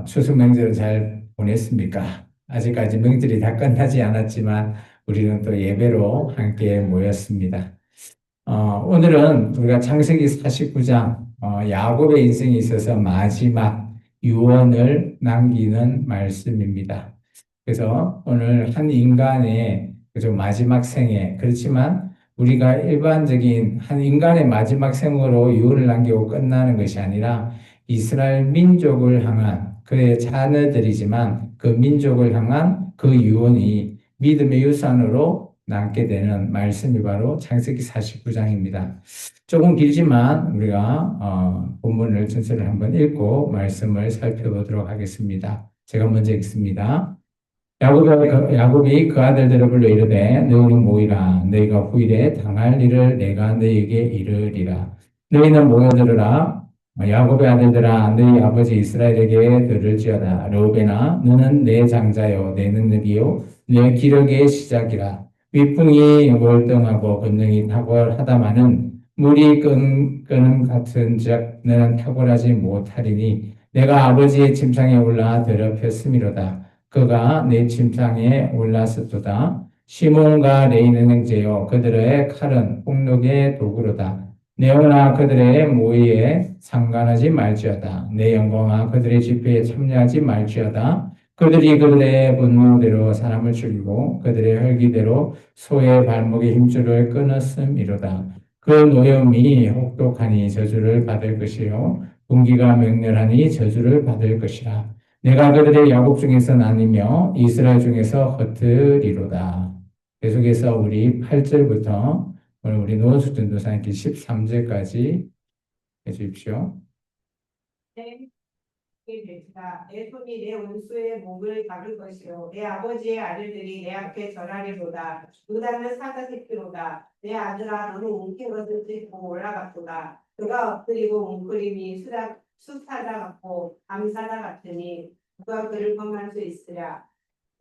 추수 명절을 잘 보냈습니까? 아직까지 명절이 다 끝나지 않았지만 우리는 또 예배로 함께 모였습니다. 오늘은 우리가 창세기 49장, 야곱의 인생에 있어서 마지막 유언을 남기는 말씀입니다. 그래서 오늘 한 인간의 그저 마지막 생애, 그렇지만 우리가 일반적인 한 인간의 마지막 생으로 유언을 남기고 끝나는 것이 아니라 이스라엘 민족을 향한 그의 자녀들이지만 그 민족을 향한 그 유언이 믿음의 유산으로 남게 되는 말씀이 바로 창세기 49장입니다. 조금 길지만 우리가 본문을 전체를 한번 읽고 말씀을 살펴보도록 하겠습니다. 제가 먼저 읽습니다. 야곱이 그 아들들을 불러 이르되 너희는 모이라 너희가 후일에 당할 일을 내가 너희에게 이르리라. 너희는 모여들으라. 야곱의 아들들아 너희 아버지 이스라엘에게 들을지어다. 르우벤아 너는 내 장자요 내 능력이요 내 기력의 시작이라. 위풍이 월등하고 권능이 탁월하다마는 물이 끄는 같은즉 너는 탁월하지 못하리니 내가 아버지의 침상에 올라 더럽혔음이로다. 그가 내 침상에 올랐었도다. 시몬과 레이는 형제여 그들의 칼은 폭력의 도구로다. 내오나 그들의 모의에 상관하지 말지어다. 내 영광아 그들의 집회에 참여하지 말지어다. 그들이 그들의 분노대로 사람을 죽이고 그들의 혈기대로 소의 발목의 힘줄을 끊었음이로다. 그 노염이 혹독하니 저주를 받을 것이요 분기가 맹렬하니 저주를 받을 것이라. 내가 그들의 야곱 중에서 나뉘며 이스라엘 중에서 흩으리로다. 계속해서 우리 8절부터 오늘 우리 노원수 전도사님께 13절까지 해주십시오. 내 되시다. 내 손이 내 원수의 목을 잡을 것이요 내 아버지의 아들들이 내 앞에 절하리로다. 유다는 사자새끼로다. 내 아들아 너는 웅태것을 찢고 올라갔도다. 그가 엎드리고 웅크림이 수사자 같고 암사자 같으니 누가 그를 범할 수 있으랴.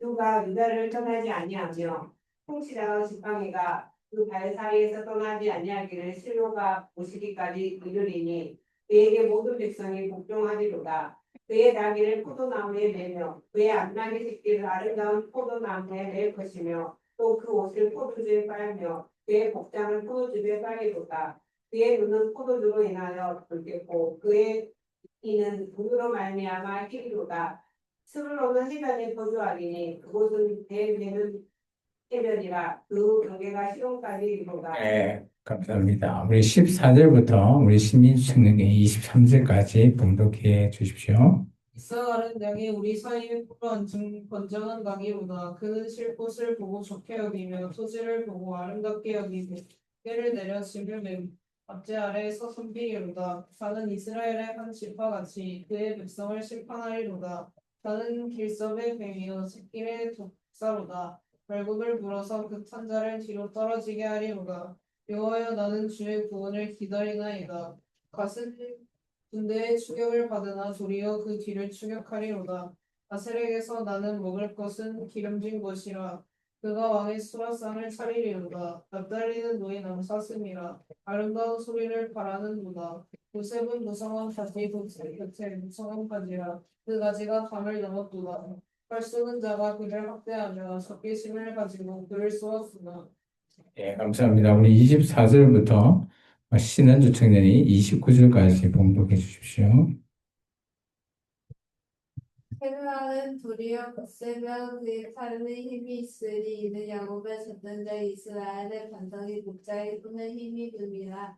누가 유다를 떠나지 아니하며 통치자가 지팡이가 그 발 사이에서 떠나지 아니하기를 실로가 오시기까지 이르리니 그에게 모든 백성이 복종하리로다. 그의 나귀를 포도나무에 매며 그의 암나귀 새끼를 아름다운 포도나무에 맬 것이며 또 그 옷을 포도주에 빨며 그의 복장을 포도주에 빨리로다. 그의 눈은 포도주로 인하여 붉겠고 그의 이는 눈으로 말미암아 희리로다. 스불로는 해변에 거주하리니 그곳은 대면은 해변이라 그 경계가 시온까지 이르도다. 네, 감사합니다. 우리 14절부터 우리 신민수 청년의 23절까지 봉독해 주십시오. 이스라엘은 양이 우리 사이에 푸른 건장한 나귀보다 그는 쉴 곳을 보고 좋게 여기며 토지를 보고 아름답게 여기고 깨를 내려 짐을 메고 압제 아래에서 섬기리로다. 자는 이스라엘의 한 지파 같이 그의 백성을 심판하리로다. 자는 길섭의 뱀이요 새끼의 독사로다. 결국을 물어서 그 탄자를 뒤로 떨어지게 하리로다. 여호와여 나는 주의 구원을 기다리나이다. 갓은 군대의 추격을 받으나 도리어 그 뒤를 추격하리로다. 아셀에게서 나는 먹을 것은 기름진 것이라. 그가 왕의 수라상을 차리리로다. 납달리는 노인 암사슴이라. 아름다운 소리를 바라는도다. 요셉은 무성한 가지 곁에 무성한 가지라. 그 가지가 담을 넘었도다. 활 쏘는 자가 그를 학대하며 적개심을 가지고 그를 쏘았으나 예, 감사합니다. 우리 24절부터 신은주 청년이 29절까지 봉독해 주십시오. 헤르라는 도리어 걷세며 그의 팔에는 힘이 있으니 이는 야곱의 젖는 자 이스라엘의 반석이 목자의 손에 힘이 듭니다.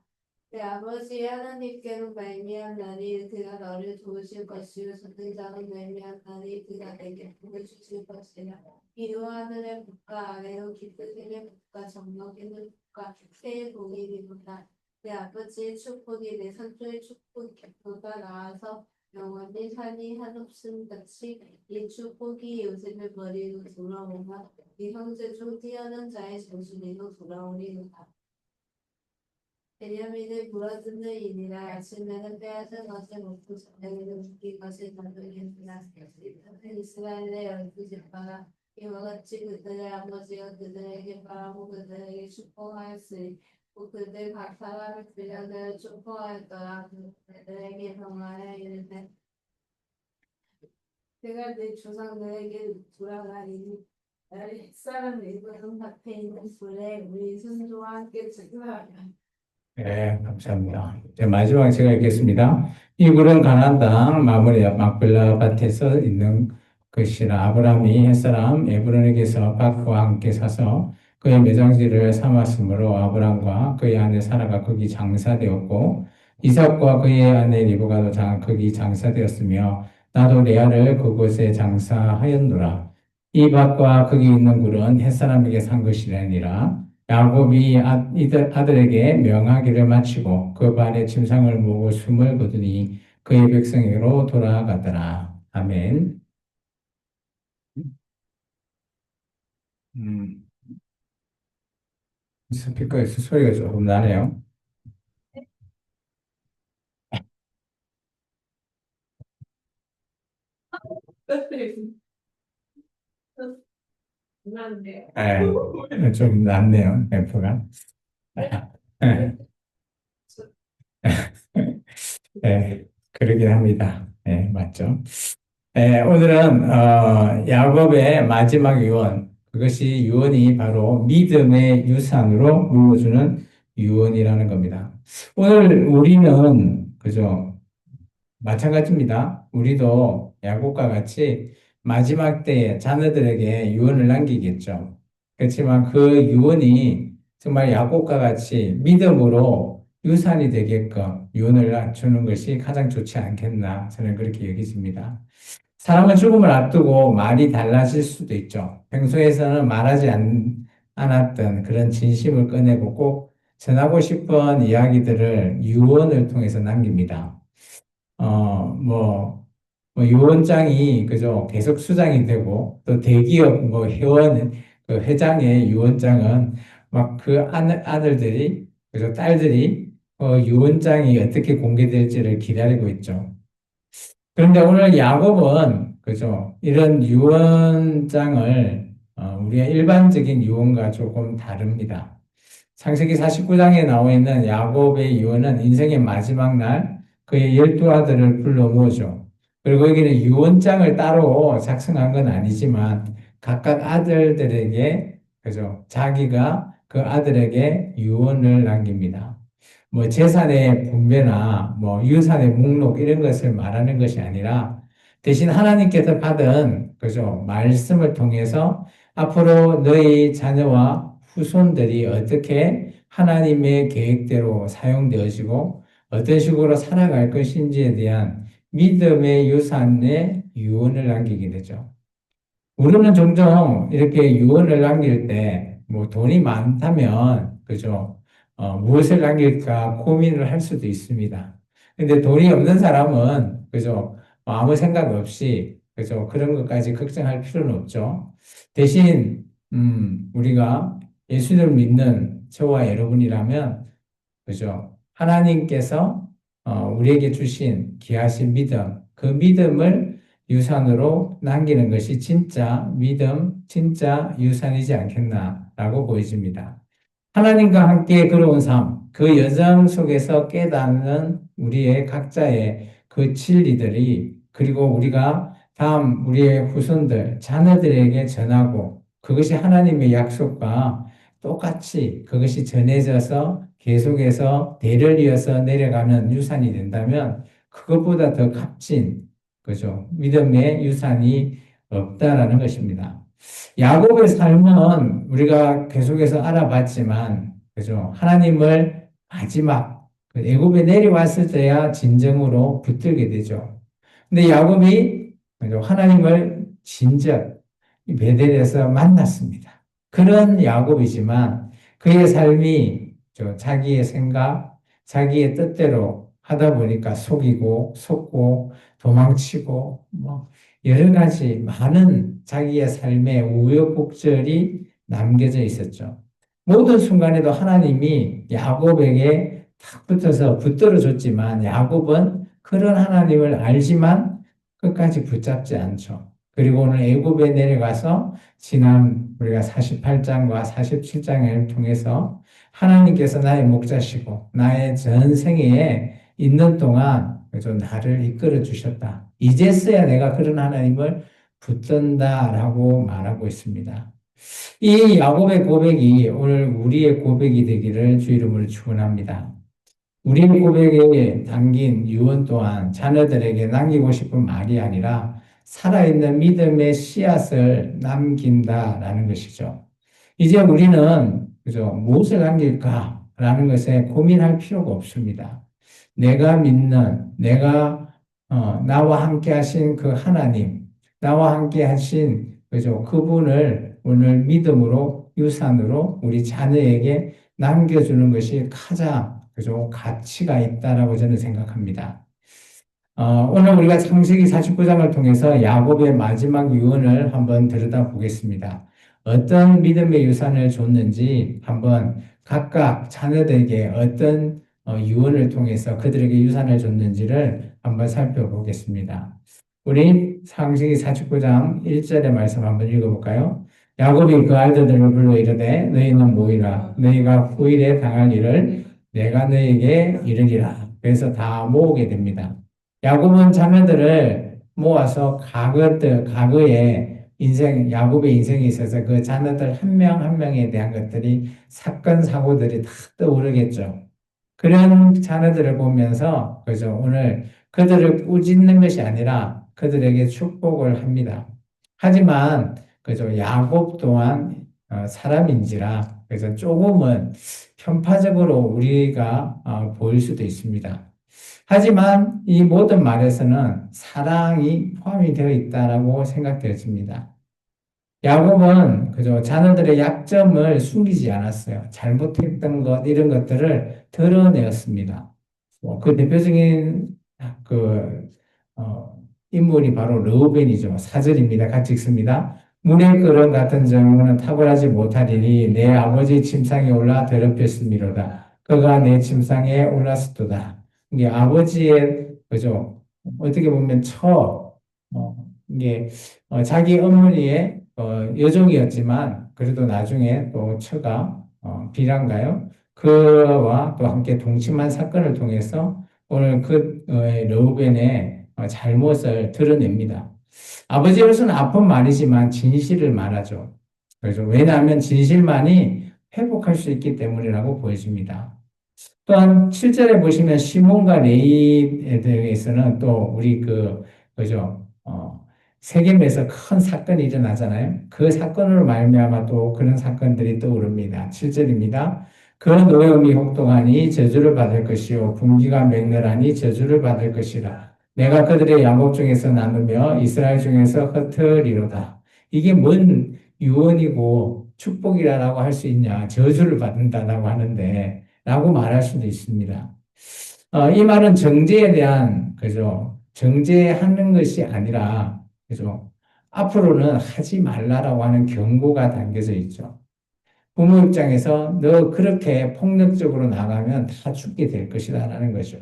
내 아버지 하나님께로 말미암나니 그가 너를 도우실 것이요 젖는 자로 말미암나니 그가 내게 복을 주실 것이라. 이로 하늘의 복과 아래로 깊으심의 복과 정력있는 복과 새의 복이 이르도다. 내 아버지의 축복이 내 선조의 축복보다 나아서 영원히 산이 한없음 같이 이 축복이 요셉의 머리로 돌아오며 이 형제 중 뛰어난 자의 정수리로 돌아오리로다. 베냐민을 물어뜯는 이니라. 아침에는 빼앗은 것을 먹고 저녁에는 묶인 것을 나누겠으나 이스라엘의 12지파가 이와 같이 그들의 아버지가 그들에게 바라고 그들에게 축복하였으니 또 그들 각 사람을 들여내어 축복하였더라. 그들에게 평안에 이르되 내가 내 조상들에게 돌아가리니 나를 햇사람 일본 앞에 있는 불에 우리 손주와 함께 증거하라. 네, 감사합니다. 네, 마지막 제가 읽겠습니다. 이 굴은 가나안 땅 마므레 막벨라 밭에서 있는 것이라. 아브라함이 햇사람 에브론에게서 밭과 함께 사서 그의 매장지를 삼았으므로 아브라함과 그의 아내 사라가 거기 장사되었고 이삭과 그의 아내 리브가도 거기 장사되었으며 나도 레아를 그곳에 장사하였노라. 이 밭과 거기 있는 굴은 햇사람에게 산 것이라니라. 야곱이 이들 아들에게 명하기를 마치고 그 발에 침상을 모으고 숨을 거두니 그의 백성에게로 돌아가더라. 아멘. 음, 스피커에서 소리가 조금 나네요. 끝났는데. 좀 낫네요, 앰프가. 네, 그러긴 합니다. 네, 맞죠. 네, 오늘은 야곱의 마지막 유언, 그것이 유언이 바로 믿음의 유산으로 물려주는 유언이라는 겁니다. 오늘 우리는 그죠? 마찬가지입니다. 우리도 야곱과 같이 마지막 때에 자녀들에게 유언을 남기겠죠. 그렇지만 그 유언이 정말 야곱과 같이 믿음으로 유산이 되게끔 유언을 주는 것이 가장 좋지 않겠나 저는 그렇게 여기집니다. 사람은 죽음을 앞두고 말이 달라질 수도 있죠. 평소에서는 않았던 그런 진심을 꺼내고 꼭 전하고 싶은 이야기들을 유언을 통해서 남깁니다. 유언장이, 그죠? 계속 수장이 되고, 또 대기업, 그 회장의 유언장은 막 그 아들들이, 그죠? 딸들이, 유언장이 어떻게 공개될지를 기다리고 있죠. 그런데 오늘 야곱은, 그죠? 이런 유언장을, 우리가 일반적인 유언과 조금 다릅니다. 창세기 49장에 나와 있는 야곱의 유언은 인생의 마지막 날 그의 12아들을 불러 모으죠. 그리고 여기는 유언장을 따로 작성한 건 아니지만 각각 아들들에게 그죠? 자기가 그 아들에게 유언을 남깁니다. 뭐 재산의 분배나 뭐 유산의 목록 이런 것을 말하는 것이 아니라 대신 하나님께서 받은 그죠? 말씀을 통해서 앞으로 너희 자녀와 후손들이 어떻게 하나님의 계획대로 사용되어지고 어떤 식으로 살아갈 것인지에 대한 믿음의 유산의 유언을 남기게 되죠. 우리는 종종 이렇게 유언을 남길 때 뭐 돈이 많다면 그죠? 무엇을 남길까 고민을 할 수도 있습니다. 근데 돈이 없는 사람은 그죠? 아무 생각 없이 그죠? 그런 것까지 걱정할 필요는 없죠. 대신 우리가 예수를 믿는 저와 여러분이라면 그죠? 하나님께서 우리에게 주신 귀하신 믿음, 그 믿음을 유산으로 남기는 것이 진짜 믿음, 진짜 유산이지 않겠나라고 보여집니다. 하나님과 함께 걸어온 삶, 그 여정 속에서 깨닫는 우리의 각자의 그 진리들이 그리고 우리가 다음 우리의 후손들, 자녀들에게 전하고 그것이 하나님의 약속과 똑같이 그것이 전해져서 계속해서 대를 이어서 내려가는 유산이 된다면 그것보다 더 값진 그죠? 믿음의 유산이 없다라는 것입니다. 야곱의 삶은 우리가 계속해서 알아봤지만 그죠? 하나님을 마지막 그 애굽에 내려왔을 때야 진정으로 붙들게 되죠. 근데 야곱이 그죠? 하나님을 진작 베델에서 만났습니다. 그런 야곱이지만 그의 삶이 자기의 생각, 자기의 뜻대로 하다 보니까 속고 도망치고 뭐 여러 가지 많은 자기의 삶의 우여곡절이 남겨져 있었죠. 모든 순간에도 하나님이 야곱에게 탁 붙어서 붙들어 줬지만 야곱은 그런 하나님을 알지만 끝까지 붙잡지 않죠. 그리고 오늘 애굽에 내려가서 지난 우리가 48장과 47장을 통해서 하나님께서 나의 목자시고 나의 전생에 있는 동안 그래서 나를 이끌어 주셨다. 이제서야 내가 그런 하나님을 붙든다라고 말하고 있습니다. 이 야곱의 고백이 오늘 우리의 고백이 되기를 주 이름으로 축원합니다. 우리의 고백에 담긴 유언 또한 자녀들에게 남기고 싶은 말이 아니라 살아있는 믿음의 씨앗을 남긴다라는 것이죠. 이제 우리는 그죠 무엇을 남길까라는 것에 고민할 필요가 없습니다. 내가 믿는 나와 함께 하신 그 하나님, 나와 함께 하신 그죠 그분을 오늘 믿음으로 유산으로 우리 자녀에게 남겨주는 것이 가장 그죠 가치가 있다라고 저는 생각합니다. 오늘 우리가 창세기 49장을 통해서 야곱의 마지막 유언을 한번 들여다보겠습니다. 어떤 믿음의 유산을 줬는지 한번 각각 자녀들에게 어떤 유언을 통해서 그들에게 유산을 줬는지를 한번 살펴보겠습니다. 우리 창세기 49장 1절의 말씀 한번 읽어볼까요? 야곱이 그 아들들을 불러 이르되 너희는 모이라 너희가 후일에 당할 일을 내가 너희에게 이르리라. 그래서 다 모으게 됩니다. 야곱은 자녀들을 모아서 과거에 야곱의 인생에 있어서 그 자녀들 한 명 한 명에 대한 것들이 사건, 사고들이 다 떠오르겠죠. 그런 자녀들을 보면서, 그죠, 오늘 그들을 꾸짖는 것이 아니라 그들에게 축복을 합니다. 하지만, 그죠, 야곱 또한 사람인지라, 그래서 조금은 편파적으로 우리가 보일 수도 있습니다. 하지만 이 모든 말에서는 사랑이 포함이 되어 있다라고 생각되어집니다. 야곱은 그저 자녀들의 약점을 숨기지 않았어요. 잘못했던 것, 이런 것들을 드러내었습니다. 그 대표적인 그, 인물이 바로 르우벤이죠. 4절입니다. 같이 읽습니다. 문의 그릇 같은 정은 탁월하지 못하리니 내 아버지 침상에 올라 더럽혔음이로다. 그가 내 침상에 올랐었도다. 이게 아버지의 그죠? 어떻게 보면 이게 자기 어머니의 여종이었지만 그래도 나중에 또 처가 비란가요? 그와 또 함께 동침한 사건을 통해서 오늘 그 르우벤의 잘못을 드러냅니다. 아버지로서는 아픈 말이지만 진실을 말하죠. 그래서 왜냐하면 진실만이 회복할 수 있기 때문이라고 보여집니다. 또한 7절에 보시면 시몬과 레이에 대해서는 또 우리 그죠? 세겜에서 큰 사건이 일어나잖아요. 그 사건으로 말미암아 또 그런 사건들이 떠오릅니다. 7절입니다. 그 노염이 혹독하니 저주를 받을 것이요 분기가 맹렬하니 저주를 받을 것이라. 내가 그들의 양곡 중에서 나누며 이스라엘 중에서 흩으리로다. 이게 뭔 유언이고 축복이라고 할 수 있냐? 저주를 받는다라고 하는데 라고 말할 수도 있습니다. 이 말은 정죄에 대한 그죠? 정죄하는 것이 아니라 그죠? 앞으로는 하지 말라라고 하는 경고가 담겨져 있죠. 부모 입장에서 너 그렇게 폭력적으로 나가면 다 죽게 될 것이다라는 거죠.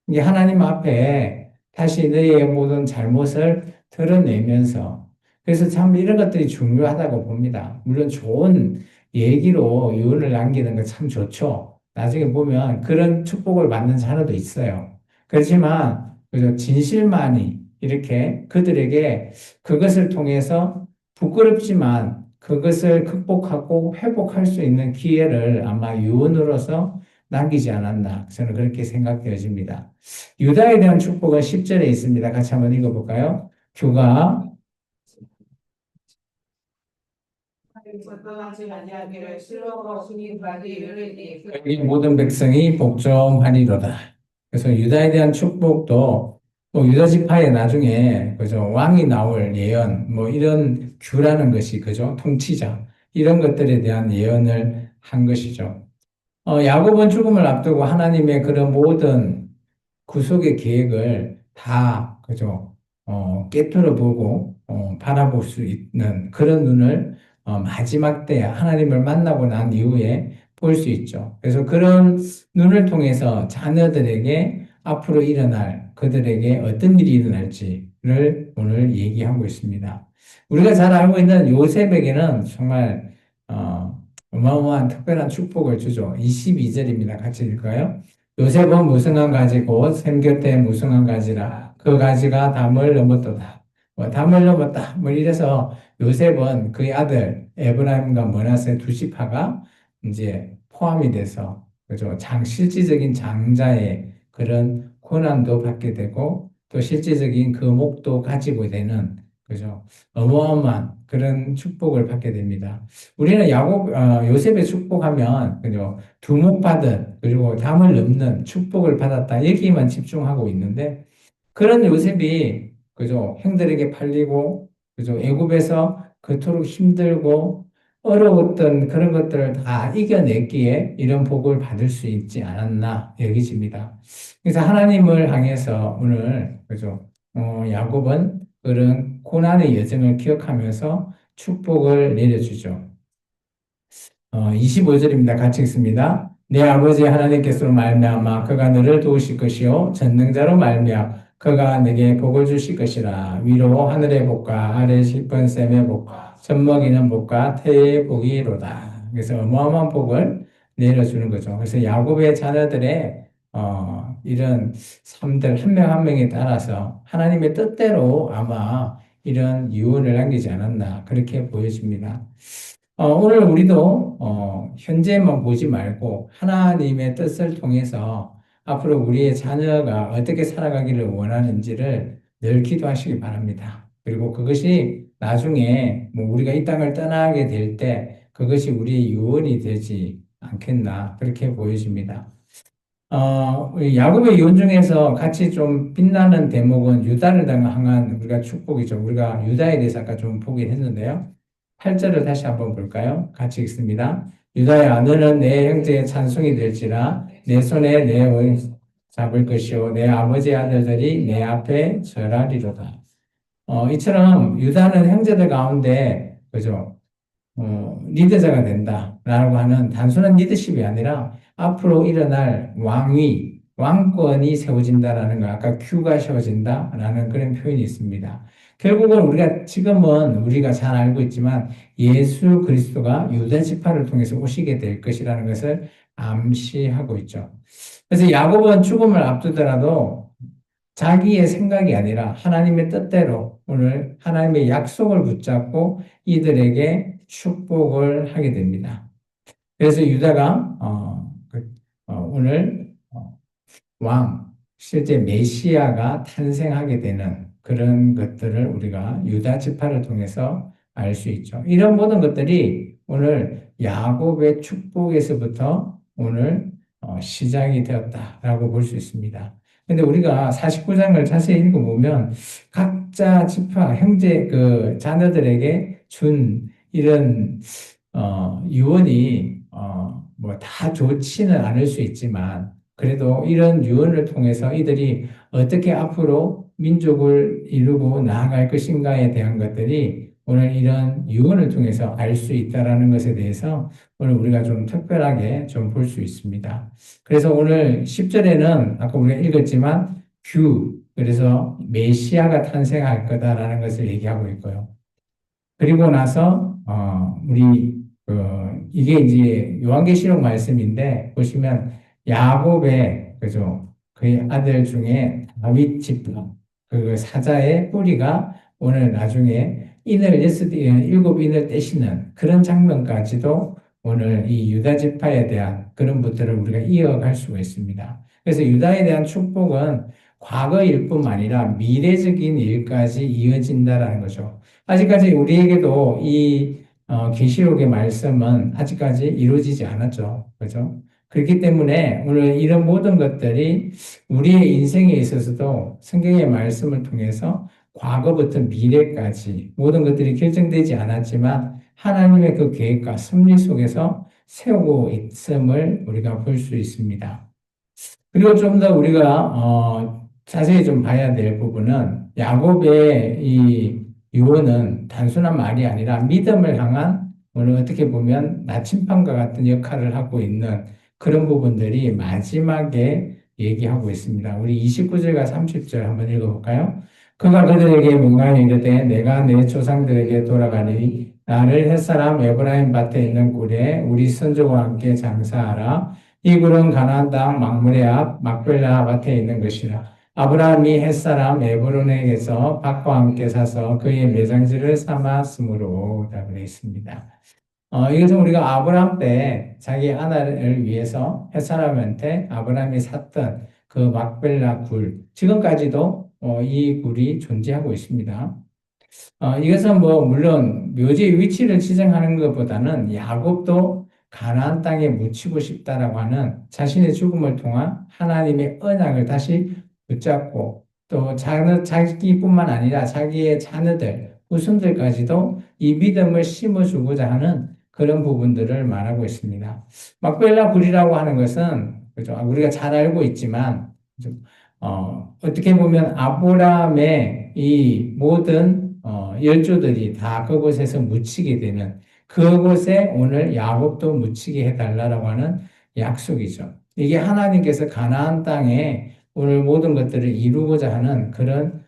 이게 하나님 앞에 다시 너의 모든 잘못을 드러내면서 그래서 참 이런 것들이 중요하다고 봅니다. 물론 좋은 얘기로 유언을 남기는 거 참 좋죠. 나중에 보면 그런 축복을 받는 자녀도 있어요. 그렇지만 그죠? 진실만이 이렇게 그들에게 그것을 통해서 부끄럽지만 그것을 극복하고 회복할 수 있는 기회를 아마 유언으로서 남기지 않았나 저는 그렇게 생각되어집니다. 유다에 대한 축복은 10절에 있습니다. 같이 한번 읽어볼까요? 규가 이 모든 백성이 복종하리로다. 그래서 유다에 대한 축복도 또 유다 지파에 나중에 그죠 왕이 나올 예언 뭐 이런 규라는 것이 그죠 통치자 이런 것들에 대한 예언을 한 것이죠. 야곱은 죽음을 앞두고 하나님의 그런 모든 구속의 계획을 다 그죠 깨뚫어 보고 바라볼 수 있는 그런 눈을 마지막 때 하나님을 만나고 난 이후에 볼 수 있죠. 그래서 그런 눈을 통해서 자녀들에게 앞으로 일어날 그들에게 어떤 일이 일어날지를 오늘 얘기하고 있습니다. 우리가 잘 알고 있는 요셉에게는 정말 어마어마한 특별한 축복을 주죠. 22절입니다. 같이 읽을까요? 요셉은 무성한 가지 곧 샘 곁에 무성한 가지라. 그 가지가 담을 넘었도다. 뭐 담을 넘었다. 뭐 이래서 요셉은 그의 아들 에브라임과 머나세 두 지파가 이제 포함이 돼서 그죠? 실질적인 장자의 그런 고난도 받게 되고 또 실질적인 그 목도 가지고 되는 그죠? 어마어마한 그런 축복을 받게 됩니다. 우리는 요셉의 축복하면 그죠? 두목받은 그리고 담을 넘는 축복을 받았다 여기만 집중하고 있는데 그런 요셉이 그죠 형들에게 팔리고 그죠 애굽에서 그토록 힘들고 어려웠던 그런 것들을 다 이겨냈기에 이런 복을 받을 수 있지 않았나 여기집니다. 그래서 하나님을 향해서 오늘 그죠 야곱은 그런 고난의 여정을 기억하면서 축복을 내려주죠. 25절입니다. 같이 읽습니다. 내 아버지 하나님께서 말미암아 그가 너를 도우실 것이요 전능자로 말미암아 그가 내게 복을 주실 것이라. 위로 하늘의 복과 아래 깊은 샘의 복과 젖먹이는 복과 태의 복이로다. 그래서 어마어마한 복을 내려주는 거죠. 그래서 야곱의 자녀들의 이런 삶들 한 명 한 명에 따라서 하나님의 뜻대로 아마 이런 유언을 남기지 않았나 그렇게 보여집니다. 오늘 우리도 현재만 보지 말고 하나님의 뜻을 통해서 앞으로 우리의 자녀가 어떻게 살아가기를 원하는지를 늘 기도하시기 바랍니다. 그리고 그것이 나중에 뭐 우리가 이 땅을 떠나게 될 때 그것이 우리의 유언이 되지 않겠나 그렇게 보여집니다. 우리 야곱의 유언 중에서 같이 좀 빛나는 대목은 유다를 향한 우리가 축복이죠. 우리가 유다에 대해서 아까 좀 보긴 했는데요. 8절을 다시 한번 볼까요? 같이 읽습니다. 유다야, 너는 내 형제의 찬송이 될지라 내 손에 내 을 잡을 것이요 내 아버지 아들들이 내 앞에 절하리로다. 이처럼 유다는 형제들 가운데 그죠? 리더자가 된다라고 하는 단순한 리더십이 아니라 앞으로 일어날 왕권이 세워진다라는 거, 아까 큐가 세워진다라는 그런 표현이 있습니다. 결국은 지금은 우리가 잘 알고 있지만 예수 그리스도가 유다 지파를 통해서 오시게 될 것이라는 것을 암시하고 있죠. 그래서 야곱은 죽음을 앞두더라도 자기의 생각이 아니라 하나님의 뜻대로 오늘 하나님의 약속을 붙잡고 이들에게 축복을 하게 됩니다. 그래서 유다가 오늘 실제 메시아가 탄생하게 되는 그런 것들을 우리가 유다 지파를 통해서 알 수 있죠. 이런 모든 것들이 오늘 야곱의 축복에서부터 오늘 시작이 되었다라고 볼 수 있습니다. 근데 우리가 49장을 자세히 읽어보면 각자 지파, 형제, 자녀들에게 준 이런, 유언이, 뭐 다 좋지는 않을 수 있지만 그래도 이런 유언을 통해서 이들이 어떻게 앞으로 민족을 이루고 나아갈 것인가에 대한 것들이 오늘 이런 유언을 통해서 알 수 있다라는 것에 대해서 오늘 우리가 좀 특별하게 좀 볼 수 있습니다. 그래서 오늘 10절에는 아까 우리가 읽었지만 그래서 메시아가 탄생할 거다라는 것을 얘기하고 있고요. 그리고 나서 이게 이제 요한계시록 말씀인데 보시면 야곱의 그죠 그의 아들 중에 다윗 지파 그 사자의 뿌리가 오늘 나중에 일곱 인을 떼시는 그런 장면까지도 오늘 이 유다 지파에 대한 그런 것들을 우리가 이어갈 수가 있습니다. 그래서 유다에 대한 축복은 과거 일뿐만 아니라 미래적인 일까지 이어진다라는 거죠. 아직까지 우리에게도 이 계시록의 말씀은 아직까지 이루어지지 않았죠. 그죠? 그렇기 때문에 오늘 이런 모든 것들이 우리의 인생에 있어서도 성경의 말씀을 통해서 과거부터 미래까지 모든 것들이 결정되지 않았지만 하나님의 그 계획과 섭리 속에서 세우고 있음을 우리가 볼 수 있습니다. 그리고 좀 더 우리가 자세히 좀 봐야 될 부분은 야곱의 이 유언은 단순한 말이 아니라 믿음을 향한 오늘 어떻게 보면 나침반과 같은 역할을 하고 있는 그런 부분들이 마지막에 얘기하고 있습니다. 우리 29절과 30절 한번 읽어볼까요? 그가 그들에게 명하여 이르되 내가 내 조상들에게 돌아가니 나를 햇사람 에브라임 밭에 있는 굴에 우리 선조와 함께 장사하라. 이 굴은 가나안 땅 막므레 앞 막벨라 밭에 있는 것이라. 아브라함이 햇사람 에브론에게서 밭과 함께 사서 그의 매장지를 삼았으므로 답을 했습니다. 이것은 우리가 아브라함 때 자기 아내를 위해서 햇사람한테 아브라함이 샀던 그 막벨라 굴, 지금까지도 이 굴이 존재하고 있습니다. 이것은 뭐 물론 묘지의 위치를 지정하는 것보다는 야곱도 가나안 땅에 묻히고 싶다라고 하는 자신의 죽음을 통한 하나님의 언약을 다시 붙잡고 또 자기뿐만 아니라 자기의 자녀들, 후손들까지도 이 믿음을 심어주고자 하는 그런 부분들을 말하고 있습니다. 막벨라 굴이라고 하는 것은 그죠? 우리가 잘 알고 있지만 어떻게 보면 아브라함의 이 모든 열조들이 다 그곳에서 묻히게 되는 그곳에 오늘 야곱도 묻히게 해달라고 하는 약속이죠. 이게 하나님께서 가나안 땅에 오늘 모든 것들을 이루고자 하는 그런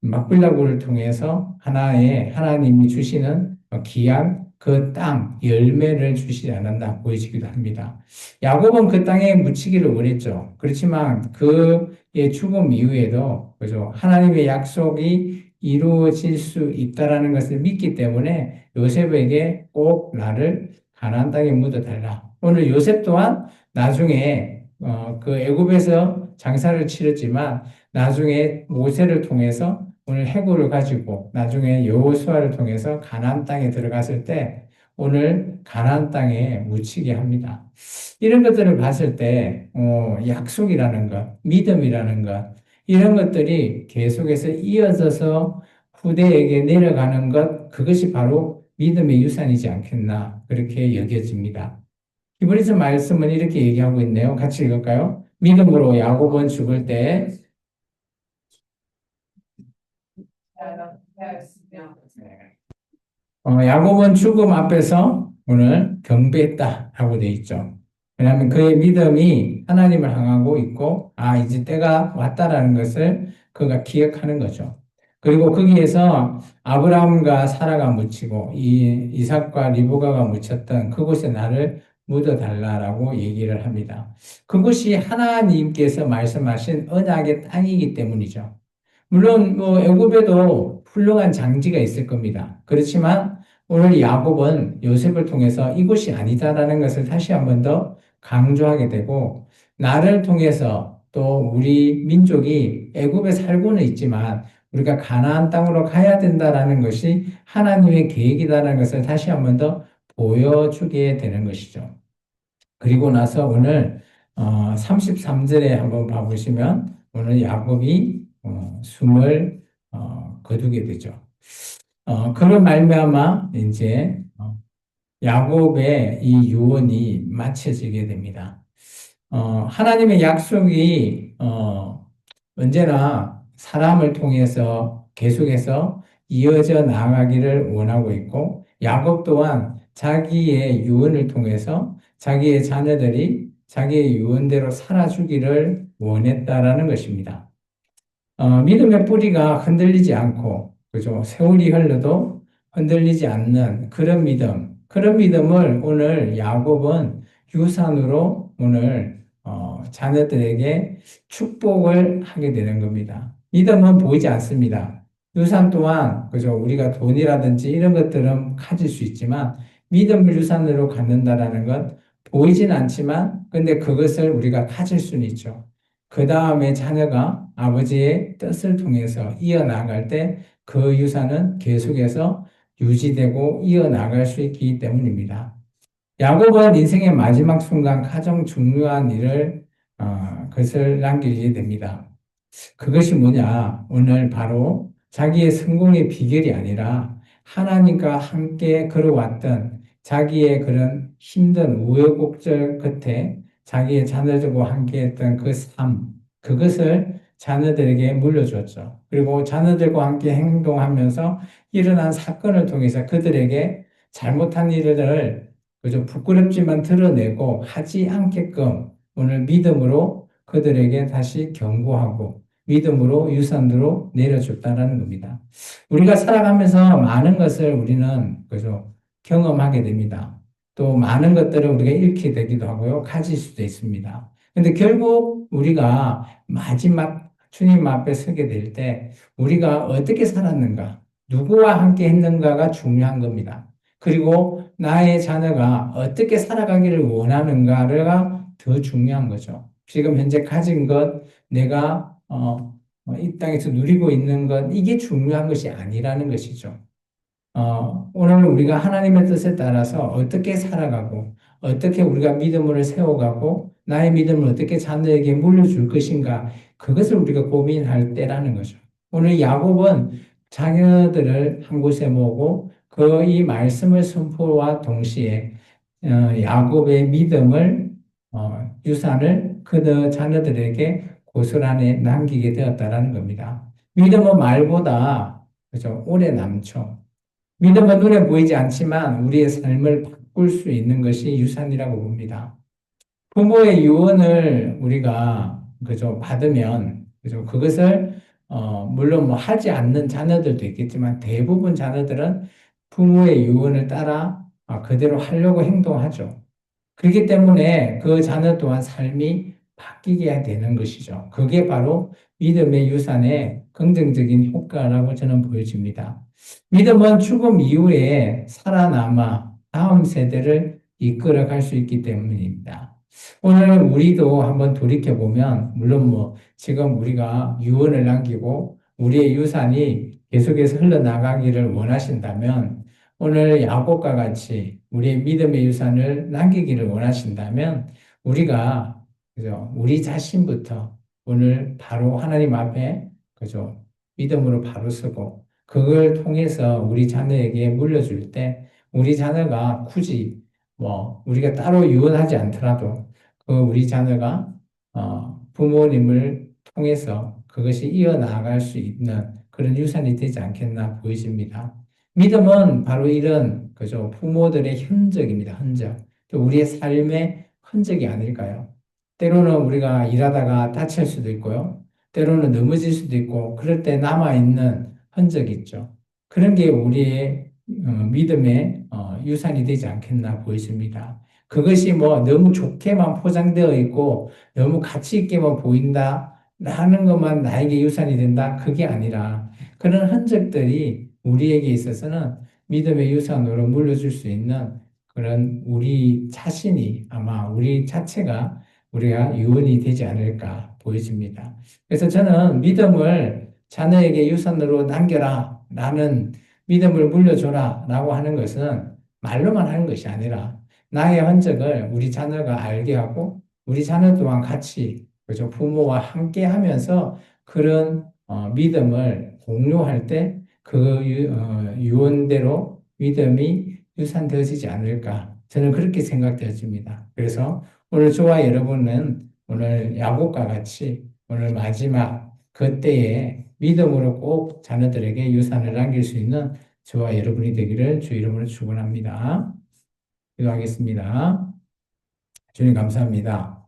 막빌라굴을 통해서 하나님이 주시는 귀한 그 땅 열매를 주시지 않는다 보여지기도 합니다. 야곱은 그 땅에 묻히기를 원했죠. 그렇지만 그의 죽음 이후에도 그죠? 하나님의 약속이 이루어질 수 있다라는 것을 믿기 때문에 요셉에게 꼭 나를 가나안 땅에 묻어달라. 오늘 요셉 또한 나중에 그 애굽에서 장사를 치렀지만 나중에 모세를 통해서 오늘 해골을 가지고 나중에 여호수아를 통해서 가나안 땅에 들어갔을 때 오늘 가나안 땅에 묻히게 합니다. 이런 것들을 봤을 때 약속이라는 것, 믿음이라는 것 이런 것들이 계속해서 이어져서 후대에게 내려가는 것 그것이 바로 믿음의 유산이지 않겠나 그렇게 여겨집니다. 히브리서 말씀은 이렇게 얘기하고 있네요. 같이 읽을까요? 믿음으로 야곱은 죽을 때 야곱은 죽음 앞에서 오늘 경배했다 하고 되어 있죠. 왜냐하면 그의 믿음이 하나님을 향하고 있고, 이제 때가 왔다라는 것을 그가 기억하는 거죠. 그리고 거기에서 아브라함과 사라가 묻히고, 이삭과 리브가가 묻혔던 그곳에 나를 묻어달라라고 얘기를 합니다. 그것이 하나님께서 말씀하신 언약의 땅이기 때문이죠. 물론 뭐 애굽에도 훌륭한 장지가 있을 겁니다. 그렇지만 오늘 야곱은 요셉을 통해서 이곳이 아니다라는 것을 다시 한 번 더 강조하게 되고 나를 통해서 또 우리 민족이 애굽에 살고는 있지만 우리가 가나안 땅으로 가야 된다라는 것이 하나님의 계획이다라는 것을 다시 한 번 더 보여주게 되는 것이죠. 그리고 나서 오늘 33절에 한번 봐보시면 오늘 야곱이 숨을 거두게 되죠. 그런 말미암아 이제 야곱의 이 유언이 마쳐지게 됩니다. 하나님의 약속이 언제나 사람을 통해서 계속해서 이어져 나가기를 원하고 있고 야곱 또한 자기의 유언을 통해서 자기의 자녀들이 자기의 유언대로 살아주기를 원했다라는 것입니다. 믿음의 뿌리가 흔들리지 않고, 그죠? 세월이 흘러도 흔들리지 않는 그런 믿음을 오늘 야곱은 유산으로 오늘 자녀들에게 축복을 하게 되는 겁니다. 믿음은 보이지 않습니다. 유산 또한, 그죠? 우리가 돈이라든지 이런 것들은 가질 수 있지만, 믿음을 유산으로 갖는다라는 건 보이진 않지만, 근데 그것을 우리가 가질 수는 있죠. 그 다음에 자녀가 아버지의 뜻을 통해서 이어나갈 때 그 유산은 계속해서 유지되고 이어나갈 수 있기 때문입니다. 야곱은 인생의 마지막 순간 가장 중요한 것을 남기게 됩니다. 그것이 뭐냐? 오늘 바로 자기의 성공의 비결이 아니라 하나님과 함께 걸어왔던 자기의 그런 힘든 우여곡절 끝에 자기의 자녀들과 함께 했던 그 삶, 그것을 자녀들에게 물려줬죠. 그리고 자녀들과 함께 행동하면서 일어난 사건을 통해서 그들에게 잘못한 일을 그저 부끄럽지만 드러내고 하지 않게끔 오늘 믿음으로 그들에게 다시 경고하고 믿음으로 유산으로 내려줬다는 겁니다. 우리가 살아가면서 많은 것을 우리는 그죠 경험하게 됩니다. 또 많은 것들을 우리가 잃게 되기도 하고요. 가질 수도 있습니다. 근데 결국 우리가 마지막 주님 앞에 서게 될 때 우리가 어떻게 살았는가, 누구와 함께 했는가가 중요한 겁니다. 그리고 나의 자녀가 어떻게 살아가기를 원하는가가 더 중요한 거죠. 지금 현재 가진 것, 내가 이 땅에서 누리고 있는 것, 이게 중요한 것이 아니라는 것이죠. 오늘 우리가 하나님의 뜻에 따라서 어떻게 살아가고, 어떻게 우리가 믿음을 세워가고, 나의 믿음을 어떻게 자녀에게 물려줄 것인가, 그것을 우리가 고민할 때라는 거죠. 오늘 야곱은 자녀들을 한 곳에 모으고, 그 이 말씀을 선포와 동시에, 야곱의 믿음을, 유산을 그들 자녀들에게 고스란히 남기게 되었다라는 겁니다. 믿음은 말보다, 그죠, 오래 남죠. 믿음은 눈에 보이지 않지만 우리의 삶을 바꿀 수 있는 것이 유산이라고 봅니다. 부모의 유언을 우리가 그죠 받으면 그죠 그것을 물론 뭐 하지 않는 자녀들도 있겠지만 대부분 자녀들은 부모의 유언을 따라 그대로 하려고 행동하죠. 그렇기 때문에 그 자녀 또한 삶이 바뀌게 되는 것이죠. 그게 바로 믿음의 유산의 긍정적인 효과라고 저는 보여집니다. 믿음은 죽음 이후에 살아남아 다음 세대를 이끌어 갈 수 있기 때문입니다. 오늘 우리도 한번 돌이켜보면, 물론 뭐 지금 우리가 유언을 남기고 우리의 유산이 계속해서 흘러나가기를 원하신다면, 오늘 야곱과 같이 우리의 믿음의 유산을 남기기를 원하신다면 우리가 그죠? 우리 자신부터 오늘 바로 하나님 앞에 그죠? 믿음으로 바로 서고 그걸 통해서 우리 자녀에게 물려줄 때 우리 자녀가 굳이 뭐 우리가 따로 유언하지 않더라도 그 우리 자녀가 부모님을 통해서 그것이 이어나갈 수 있는 그런 유산이 되지 않겠나 보여집니다. 믿음은 바로 이런 그죠 부모들의 흔적입니다. 흔적. 또 우리의 삶의 흔적이 아닐까요? 때로는 우리가 일하다가 다칠 수도 있고요. 때로는 넘어질 수도 있고 그럴 때 남아있는 흔적이 있죠. 그런 게 우리의 믿음의 유산이 되지 않겠나 보여집니다. 그것이 뭐 너무 좋게만 포장되어 있고 너무 가치 있게만 보인다 하는 것만 나에게 유산이 된다. 그게 아니라 그런 흔적들이 우리에게 있어서는 믿음의 유산으로 물려줄 수 있는 그런 우리 자신이 아마 우리 자체가 우리가 유언이 되지 않을까 보여집니다. 그래서 저는 믿음을 자녀에게 유산으로 남겨라 라는 믿음을 물려줘라 라고 하는 것은 말로만 하는 것이 아니라 나의 흔적을 우리 자녀가 알게 하고 우리 자녀 또한 같이 그죠 부모와 함께 하면서 그런 믿음을 공유할 때 그 유언대로 믿음이 유산되어지지 않을까 저는 그렇게 생각되어집니다. 그래서 오늘 저와 여러분은 오늘 야곱과 같이 오늘 마지막 그때에 믿음으로 꼭 자녀들에게 유산을 남길 수 있는 저와 여러분이 되기를 주 이름으로 축원합니다. 기도하겠습니다. 주님 감사합니다.